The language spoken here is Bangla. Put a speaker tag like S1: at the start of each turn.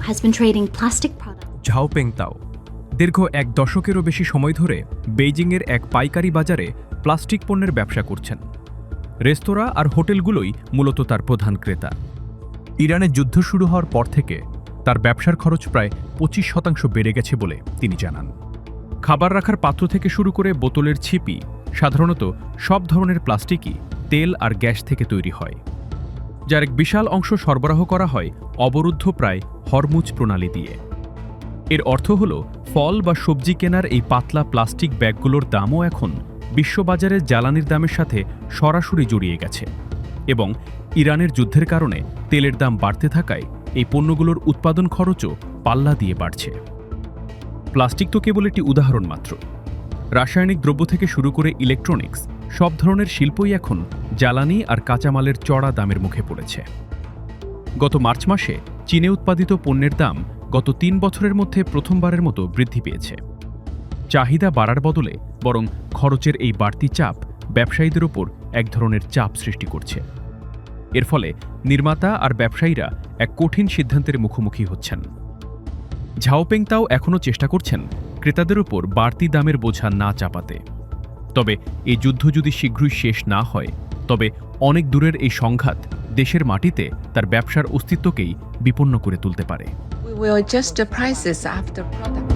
S1: has been trading plastic products.
S2: ঝাওপেং তাও দীর্ঘ এক দশকেরও বেশি সময় ধরে বেইজিংয়ের এক পাইকারি বাজারে প্লাস্টিক পণ্যের ব্যবসা করছেন। রেস্তোরাঁ আর হোটেলগুলোই মূলত তার প্রধান ক্রেতা। ইরানের যুদ্ধ শুরু হওয়ার পর থেকে তার ব্যবসার খরচ প্রায় 25% বেড়ে গেছে বলে তিনি জানান। খাবার রাখার পাত্র থেকে শুরু করে বোতলের ছিপি, সাধারণত সব ধরনের প্লাস্টিকই তেল আর গ্যাস থেকে তৈরি হয়, যার এক বিশাল অংশ সরবরাহ করা হয় অবরুদ্ধ প্রায় হরমুজ প্রণালী দিয়ে। এর অর্থ হল ফল বা সবজি কেনার এই পাতলা প্লাস্টিক ব্যাগগুলোর দামও এখন বিশ্ববাজারের জ্বালানির দামের সাথে সরাসরি জড়িয়ে গেছে, এবং ইরানের যুদ্ধের কারণে তেলের দাম বাড়তে থাকায় এই পণ্যগুলোর উৎপাদন খরচও পাল্লা দিয়ে বাড়ছে। প্লাস্টিক তো কেবল একটি উদাহরণ মাত্র। রাসায়নিক দ্রব্য থেকে শুরু করে ইলেকট্রনিক্স, সব ধরনের শিল্পই এখন জ্বালানি আর কাঁচামালের চড়া দামের মুখে পড়েছে। গত মার্চ মাসে চীনে উৎপাদিত পণ্যের দাম গত 3 বছরের মধ্যে প্রথমবারের মতো বৃদ্ধি পেয়েছে। চাহিদা বাড়ার বদলে বরং খরচের এই বাড়তি চাপ ব্যবসায়ীদের ওপর এক ধরনের চাপ সৃষ্টি করছে। এর ফলে নির্মাতা আর ব্যবসায়ীরা এক কঠিন সিদ্ধান্তের মুখোমুখি হচ্ছেন। ঝাওপেং তাও এখনও চেষ্টা করছেন ক্রেতাদের ওপর বাড়তি দামের বোঝা না চাপাতে। তবে এই যুদ্ধ যদি শীঘ্রই শেষ না হয়, তবে অনেক দূরের এই সংঘাত দেশের মাটিতে তার ব্যবসার অস্তিত্বকেই বিপন্ন করে তুলতে পারে।
S3: We will adjust the prices after product